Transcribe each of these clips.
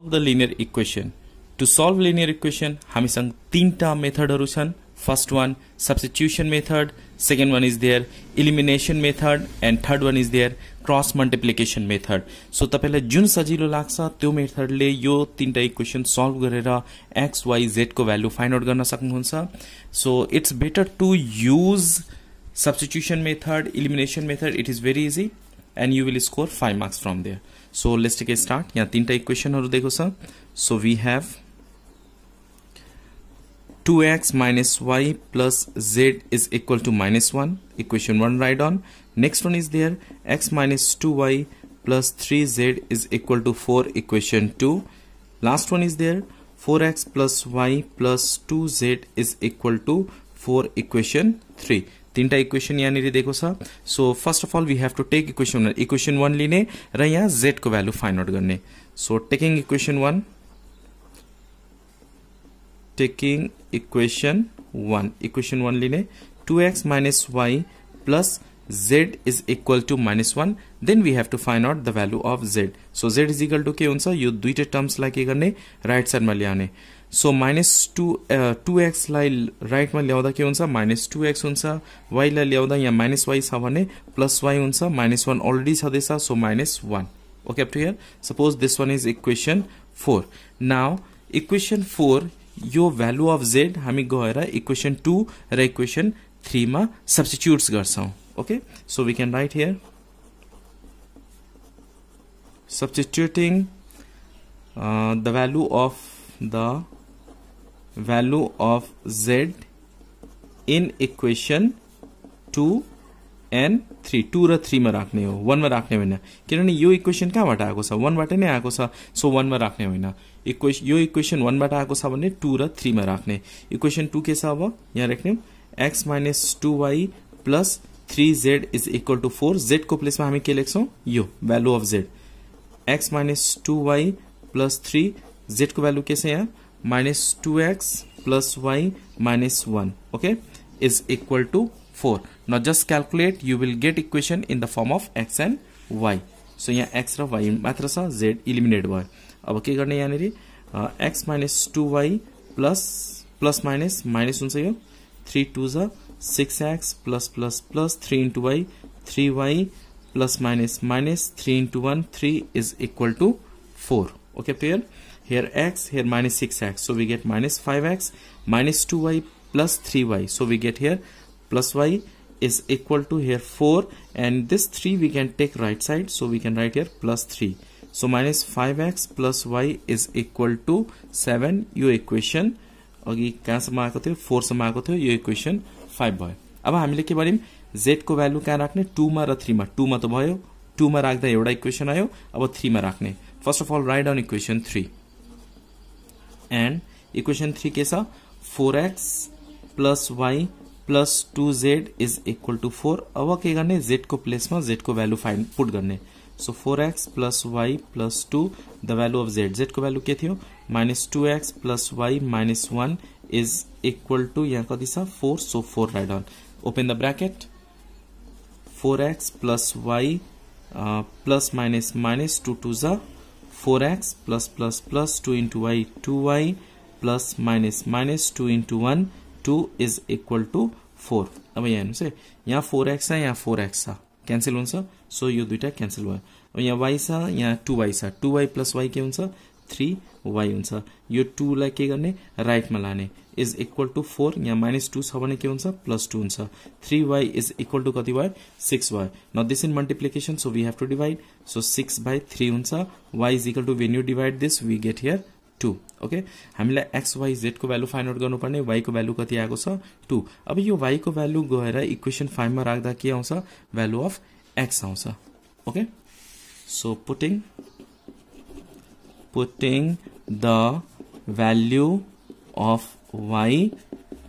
the linear equation. To solve linear equation, हामीसँग तीनटा मेथडहरु छन्. First one, substitution method. Second one is there, elimination method. And third one is there, cross multiplication method. So तपाईलाई जुन सजिलो लाग्छ त्यो मेथडले यो तीनटा इक्वेसन सल्भ गरेर x, y, z को भ्यालु फाइन्ड आउट गर्न सक्नुहुन्छ. So it's better to use substitution method, elimination method. It is very easy and you will score 5 marks from there. So let's take a start. यहाँ तीनटा इक्वेसनहरु देखो छ. So we have 2x minus y plus z is equal to minus 1. Equation 1 write on. Next one is there, x minus 2y plus 3z is equal to 4. Equation 2. Last one is there, 4x plus y plus 2z is equal to 4. Equation 3. तीनटा equation यहाँ देखो छ. So first of all we have to take equation 1. Equation 1 लिने र यहाँ z को value find out गर्ने. So taking equation 1, taking equation 1, equation 1 लिने 2x minus y plus z is equal to minus 1. Then we have to find out the value of z. So z is equal to के हुन्छ, यो दुईटा terms लाई के गर्ने, right side मा ल्याउने. So minus 2x लाई राइट मा ल्याउँदा के हुन्छ, minus 2x हुन्छ. y लाई ल्याउँदा यहाँ minus y छ भने plus y हुन्छ. minus 1 already छदैछ, so minus 1. Okay, up to here. Suppose this one is equation 4. Now equation 4 यो value of z हामी गएर equation 2 र equation 3 मा substitutes गर्छौं. Okay, so we can write here, substituting the value of z in equation 2 and 3. 2 र 3 मा राख्ने हो, 1 मा राख्ने हैन, किनभने यो इक्वेसन कहाँबाट आएको छ, 1 बाट नै आएको छ. सो 1 मा राख्ने हैन. यो इक्वेसन 1 बाट आएको छ भने 2 र 3 मा राख्ने. इक्वेसन 2 के छ, अब यहाँ राख्ने x minus 2y plus 3z is equal to 4. z को प्लेसमा हामी के लेख्छौं, यो value of z, x minus 2y plus 3, z को भ्यालु के छ यहाँ, minus 2x plus y minus 1. Okay, is equal to 4. Now just calculate, you will get equation in the form of x and y. So यहाँ x र y मात्र छ, z eliminate भयो. अब के गर्ने, यहाँ x minus 2y plus minus हुन्छ, यो 3 2 जा 6x plus 3 into y, 3y plus minus 3 into 1, 3 is equal to 4. Okay, here x, here minus 6x, so we get minus 5x minus 2y plus 3y, so we get here plus y is equal to here 4, and this 3 we can take right side, so we can write here plus 3. So minus 5x plus y is equal to 7. यो equation अघि कहाँसम्म आएको थियो, 4 सम्म आएको थियो, यो equation 5 भयो. अब हामीले के भन्यौं, z को भ्यालु कहाँ राख्ने, 2 मा र 3 मा. 2 मा त भयो, 2 मा राख्दा एउटा इक्वेसन आयो. अब 3 मा राख्ने. First of all write down equation 3, and equation 3 के छ, 4x plus y plus 2z is equal to 4. अब के गर्ने, z को प्लेसमा z को भ्यालु फाइन्ड पुट गर्ने. So 4x plus y plus 2, the value of z. z को value के थियो, minus 2x plus y minus 1 is equal to यहाँ कति छ, 4. So 4 write down. Open the bracket. 4x plus y plus minus 2 2 जा 4x plus 2 into y 2y plus minus 2 into 1 2 is equal to 4. अब यहाँ हेर्नुस् है, यहाँ 4x छ, यहाँ 4x छ, क्यान्सल हुन्छ. सो यो दुईटा क्यान्सल भयो. अब यहाँ y छ, यहाँ 2y छ, 2y plus y के हुन्छ, 3y हुन्छ. यो 2 लाई के गर्ने, राइट मा लाने, इज इक्वल टु 4. यहाँ minus 2 छ भने के हुन्छ, plus 2 हुन्छ. 3y इज इक्वल टु कति भयो, 6 भयो. Now this in multiplication, so we have to divide. So 6 by 3 हुन्छ. y is equal to, when you divide this we get here 2. Okay, हामीलाई x y z को value find out गर्नुपर्ने. y को value कति आएको छ, 2. अब यो y को भ्यालु गएर इक्वेसन 5 मा राख्दा के आउँछ, भ्यालु अफ x आउँछ. Okay, so putting the value of y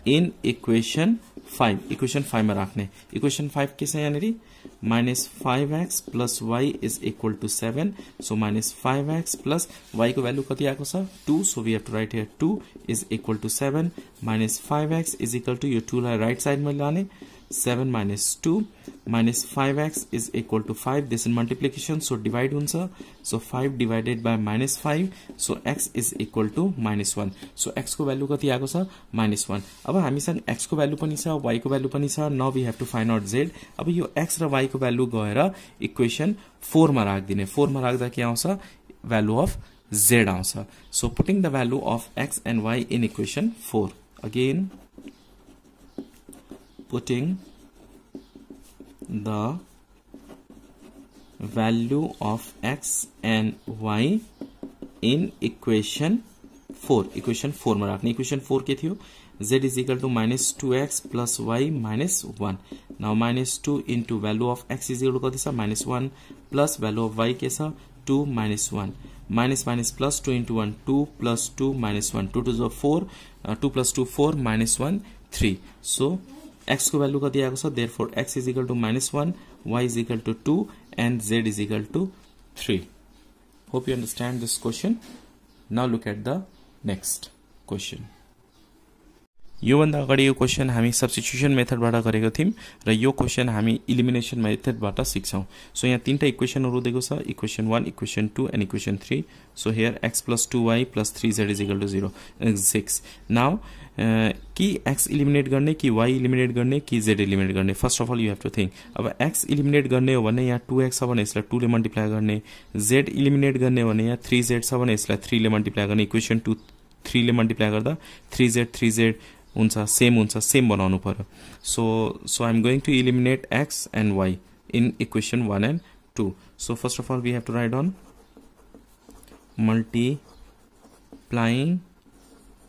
in equation 5. equation 5 मा राख्ने. equation 5 के छ यहाँ, minus 5x plus y is equal to 7. so minus 5x plus y को भ्यालु कति आएको छ, 2. so we have to write here 2 is equal to 7 minus 5x is equal to, यो 2 लाई राइट साइड मा लाने, 7 minus 2 minus 5x is equal to 5. This is multiplication, so divide huncha. So 5 divided by minus 5, so x is equal to minus 1. So x को value कति आएको छ minus 1. अब हामीसँग x को value पनि छ, y को value पनि छ. Now we have to find out z. अब यो x र y को value गएर equation 4 मा राख्दिने. 4 मा राख्दा के आउँछ? Value of z आउँछ. So putting the value of x and y in equation 4. Again, putting the value of x and y in equation 4. Equation 4 में राख्ने. Equation 4 के थियो? Z is equal to minus 2x plus y minus 1. Now minus 2 into value of x is equal to कति छ? Minus 1 plus value of y के छ? 2 minus 1. Minus minus plus 2 into 1, 2 plus 2 minus 1. 2 to the 4, 2 plus 2 4 minus 1 3. So x को value कति आएको छ? Therefore x is equal to minus 1, y is equal to 2 and z is equal to 3. Hope you understand this question. Now look at the next question. यो भन्दा अगाडि यो question हामी substitution मेथडबाट गरेको थियौं र यो क्वेशन हामी इलिमिनेसन मेथडबाट सिक्छौं. सो यहाँ तीनटा इक्वेशनहरु दिएको छ. Equation 1, equation 2 and equation 3. So here x plus 2y plus 3z is equal to 0 6. Now कि x eliminate गर्ने कि y eliminate गर्ने कि z eliminate गर्ने. First of all you have to think. अब x eliminate गर्ने हो भने यहाँ 2x छ भने यसलाई 2 ले मल्टिप्लाई गर्ने. z eliminate गर्ने हो भने यहाँ 3z छ भने यसलाई 3 ले मल्टिप्लाई गर्ने. इक्वेशन 2 3 ले मल्टिप्लाई गर्दा 3z हुन्छ सेम बनाउनु पर्यो. So I'm going to eliminate x and y in equation 1 and 2. So first of all we have to write on multiplying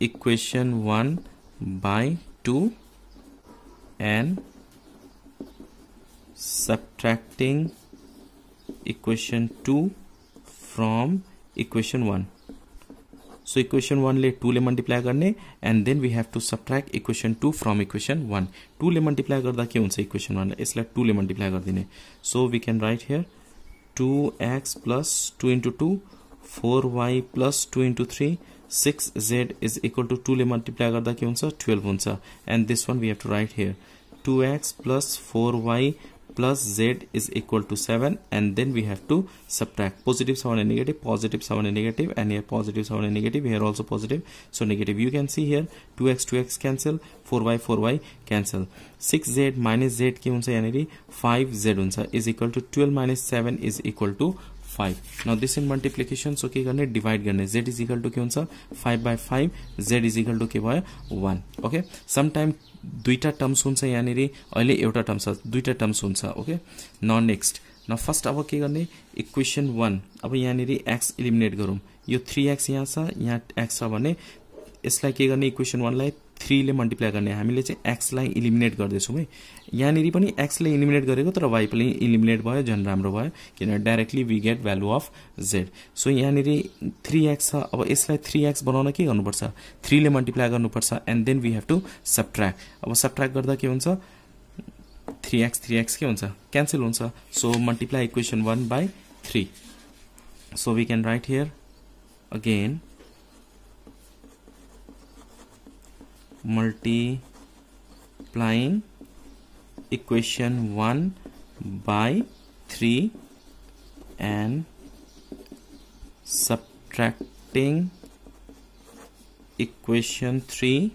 equation 1 by 2 and subtracting equation 2 from equation 1. So equation 1 ले 2 ले multiply करने and then we have to subtract equation 2 from equation 1. 2 ले multiply करदा के हुन्छ equation 1 इसलिए 2 ले multiply कर दिने. So we can write here 2x plus 2 into 2, 4y plus 2 into 3, 6z is equal to 2 ले multiply करदा के हुन्छ 12 हुन्छ. And this one we have to write here 2x plus 4y plus z is equal to 7 and then we have to subtract. Positive 7 and negative, positive 7 and negative, and here positive 7 and negative, here also positive, so negative. You can see here 2x cancel, 4y cancel. 6z minus z के हुन्छ यानी 5z हुन्छ is equal to 12 minus 7 is equal to 5. Now this in multiplication, so के गर्ने divide गर्ने. Z is equal to के हुन्छ 5 by 5, z is equal to के भयो 1. Okay, sometime दुईटा टर्म्स हुन्छ यानेरी अहिले एउटा टर्म छ, दुईटा टर्म्स हुन्छ. Okay, now next. Now first अब के गर्ने इक्वेशन 1. अब यानेरी x एलिमिनेट गरौँ. यो 3x यहाँ छ, यहाँ x छ भने यसलाई के गर्ने इक्वेशन 1 लाई 3 ले मल्टिप्लाई गर्ने. हामीले चाहिँ x लाई एलिमिनेट गर्दै छौं है. यानेरी पनि x ले एलिमिनेट गरेको तर y पनि एलिमिनेट भयो, जन राम्रो भयो किन directly we get value of z. सो यानेरी 3x छ. अब यसलाई 3x बनाउन के गर्नुपर्छ 3 ले मल्टिप्लाई गर्नुपर्छ and then we have to subtract. अब सबट्र्याक्ट गर्दा के हुन्छ 3x के हुन्छ क्यान्सल हुन्छ. So multiply equation 1 by 3. So we can write here again multiplying equation 1 by 3 and subtracting equation 3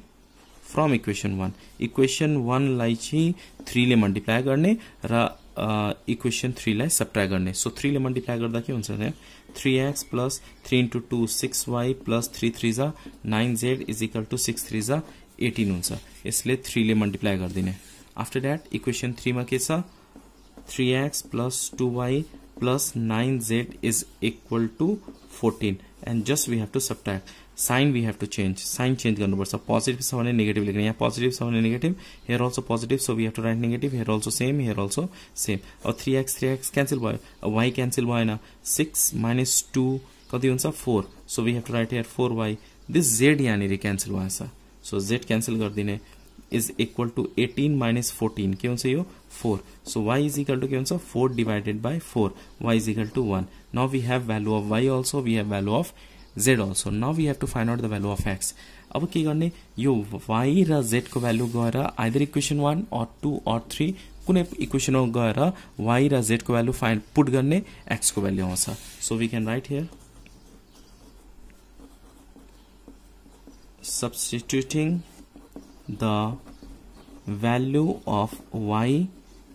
from equation 1. equation 1 लाई चाहिँ 3 ले मल्टिप्लाई गर्ने र equation 3 लाई सबट्र्याक्ट गर्ने. सो 3 ले मल्टिप्लाई गर्दा के हुन्छ यहाँ 3x plus 3 into 2 6y plus 3 3 जा 9z is equal to 6 3 जा 18 हुन्छ. यसले 3 ले मल्टिप्लाई गर्दिने. आफ्टर दैट इक्वेशन 3 मा के छ 3x plus 2y plus 9z is equal to 14 and just we have to subtract. Sign we have to change. Sign change गर्नुपर्छ. Positive छ भने नेगेटिभ लेख्ने. यहाँ पोजिटिभ छ भने negative, here also positive, so we have to write negative, here also same, here also same. अब 3x cancel भयो, y cancel भएन. 6 minus 2 कति हुन्छ 4, so we have to write here 4y. this z यहाँनिर cancel भएछ, so z cancel गर्दिने is equal to 18 minus 14 के हुन्छ यो 4. so y is equal to के हुन्छ 4 divided by 4, y is equal to 1. now we have value of y also, we have value of z also. Now we have to find out the value of x. अब के गर्ने यो y र z को value गएर either equation 1 or 2 or 3 कुनै इक्वेसनमा गएर y र z को भ्यालु फाइन्ड पुट गर्ने x को भ्यालु आउँछ. So we can write here substituting the value of y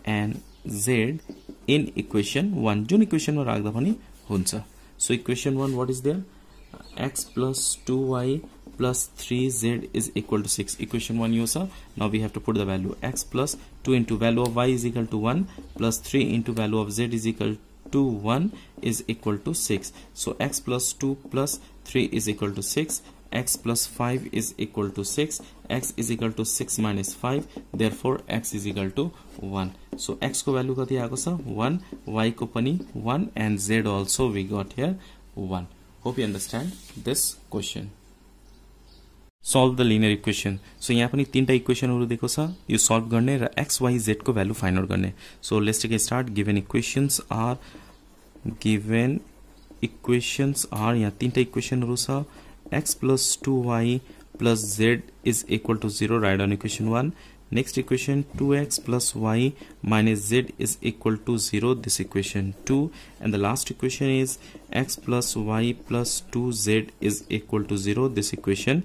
and z in equation 1 जुन इक्वेसन में राख्दा पनि हुन्छ. So equation 1 what is there? X plus 2y plus 3z is equal to 6. Equation 1 use. Now we have to put the value x plus 2 into value of y is equal to 1 plus 3 into value of z is equal to 1 is equal to 6. So x plus 2 plus 3 is equal to 6. X plus 5 is equal to 6. X is equal to 6 minus 5. Therefore x is equal to 1. So x को value कति आएको छ 1, y को पनि 1 and z also we got here 1. Hope you understand this question. Solve the linear equation. So यहाँ पनि तीनटा इक्वेशनहरु दिएको छ, यो सल्भ गर्ने र x y z को भ्यालु फाइन्ड आउट गर्ने. So let's take a start. Given equations are यहाँ तीनटा इक्वेशनहरु छ. X plus 2y plus z is equal to 0. Write down equation 1. Next equation 2x plus y minus z is equal to 0. This equation 2. And the last equation is x plus y plus 2z is equal to 0. This equation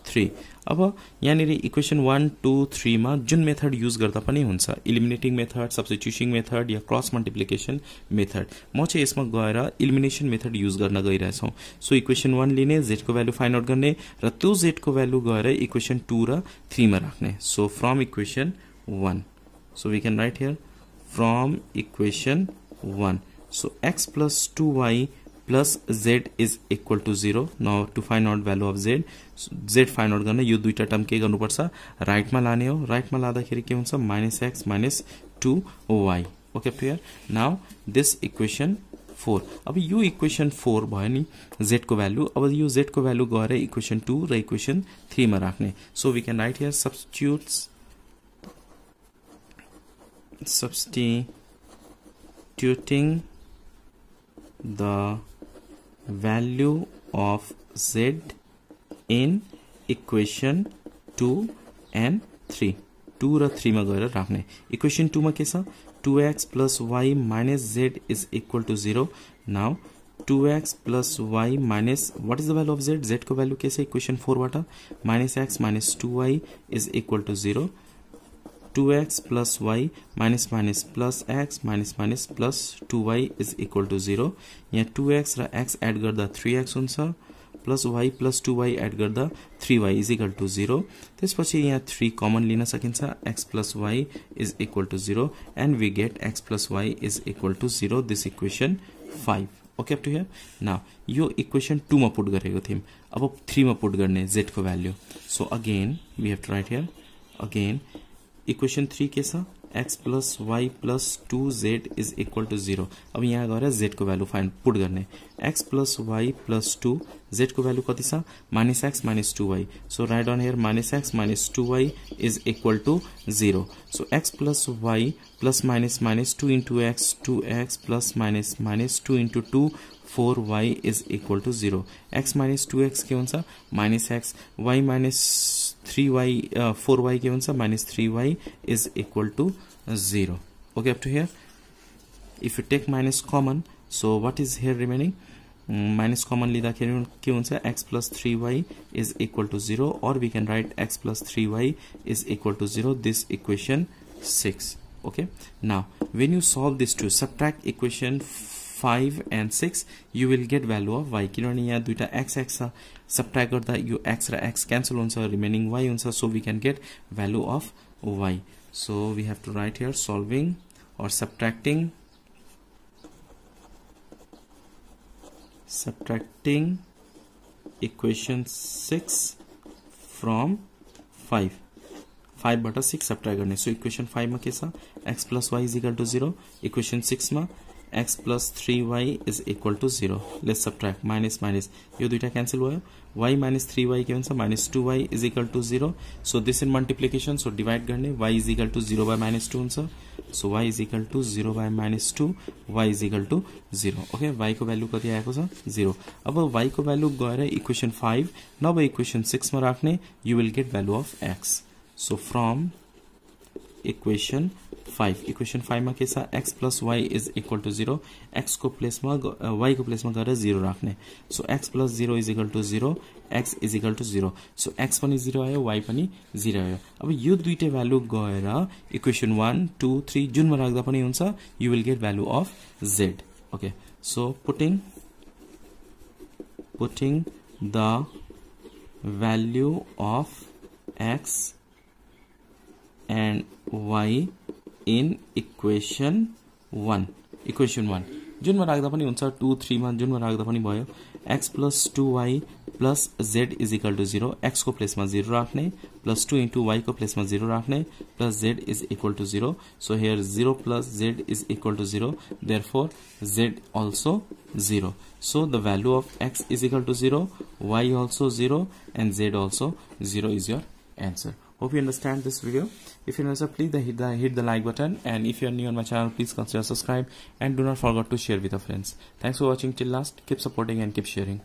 3. अब यहाँ equation 1, 2, 3 मा जुन method use गर्दा पनि हुन्छ, इलिमिनेटिङ method, substitution method या cross multiplication method, म चाहिँ यसमा गएर इलिमिनेसन मेथड यूज गर्न गइरहेछौं. सो इक्वेशन 1 लिने, z को भ्यालु फाइन्ड आउट गर्ने र त्यो z को भ्यालु गएर इक्वेशन 2 र 3 मा राख्ने. So from equation 1, so we can write here from equation 1. So x plus 2y plus z is equal to 0. Now to find out value of z, z find out गर्ने यो दुईटा term के गर्नुपर्छ, right मा लाने हो. Right मा लादाखेरि के हुन्छ -x minus 2y. Okay up to here. Now this equation 4. अब यो इक्वेशन 4 भयो नि z को भ्यालु. अब यो z को भ्यालु गएर इक्वेशन 2 र इक्वेशन 3 मा राख्ने. So we can write here substituting the value of z in equation 2 and 3. 2 र 3 मा गएर राख्ने. इक्वेशन 2 मा के छ 2x plus y minus z is equal to 0. Now 2x plus y minus what is the value of z? Z को value के छ इक्वेशन 4 बाट -x minus 2y is equal to 0. 2x plus y minus minus plus x minus minus plus 2y is equal to 0. यहाँ 2x र x add गर्दा 3x हुन्छ, plus y plus 2y add गर्दा 3y is equal to 0. त्यसपछि यहाँ 3 common लिन सकिन्छ, x plus y is equal to 0 and we get x plus y is equal to 0. This equation 5. Okay up to here. Now यो equation 2 मा put गरेको थियौं, अब 3 मा पुट गर्ने z को value. So again we have to write here again equation 3 के छ x plus y plus 2z is equal to 0. अब यहाँ गएर z को भ्यालु फाइन्ड पुट गर्ने. x plus y plus 2 z को भ्यालु कति छ -x minus 2y. So write down here -x minus 2y is equal to 0. So x plus y plus minus minus 2 into x 2x plus minus minus 2 into 2 4y is equal to 0. x minus 2x के हुन्छ -x, y minus 3y 4y के हुन्छ -3y is equal to 0. Okay up to here. If you take minus common, so what is here remaining? Minus common लिँदाखेरि के हुन्छ x plus 3y is equal to 0, or we can write x plus 3y is equal to 0. This equation 6. Okay. Now when you solve this to subtract equation 5 and 6, you will get value of y. किनभने यहाँ दुईटा x x छ, subtract गर्दा यो x र x cancel हुन्छ, remaining y हुन्छ. So we can get value of y. So we have to write here solving or subtracting equation 6 from 5. 5 बाट 6 subtract गर्ने. So equation 5 मा के छ x plus y is equal to 0. equation 6 मा x plus 3y is equal to 0. Let's subtract minus minus. यो दुईटा cancel भयो. y minus 3y के हुन्छ minus 2y is equal to 0. So this in multiplication. So divide गर्ने y is equal to 0 by minus 2 हुन्छ. So y is equal to 0 by minus 2. y is equal to 0. Okay, y को value कति आएको छ 0. अब y को value गएर equation 5 नभए equation 6 मा राख्ने, you will get value of x. So from equation 5 मा के छ x plus y is equal to 0. x को प्लेस मा y को प्लेस मा गएर 0 राख्ने. So x plus 0 is equal to 0. x is equal to 0. So x पनि 0 आयो, y पनि 0 आयो. अब यो दुईटै भ्यालु गएर equation 1 2 3 जुनमा राख्दा पनि हुन्छ, you will get value of z. Okay, so putting the value of x and y in equation 1 जुनमा राख्दा पनि हुन्छ 2 3 मा जुनमा राख्दा पनि भयो. x plus 2y plus z is equal to 0. x को प्लेस मा 0 राख्ने, plus 2 into y को प्लेस मा 0 राख्ने, plus z is equal to 0. So here 0 plus z is equal to 0. Therefore z also 0. So the value of x is equal to 0, y also 0, and z also 0 is your answer. Hope you understand this video. If you understand, please hit the like button, and if you are new on my channel, please consider subscribe and do not forget to share with your friends. Thanks for watching till last. Keep supporting and keep sharing.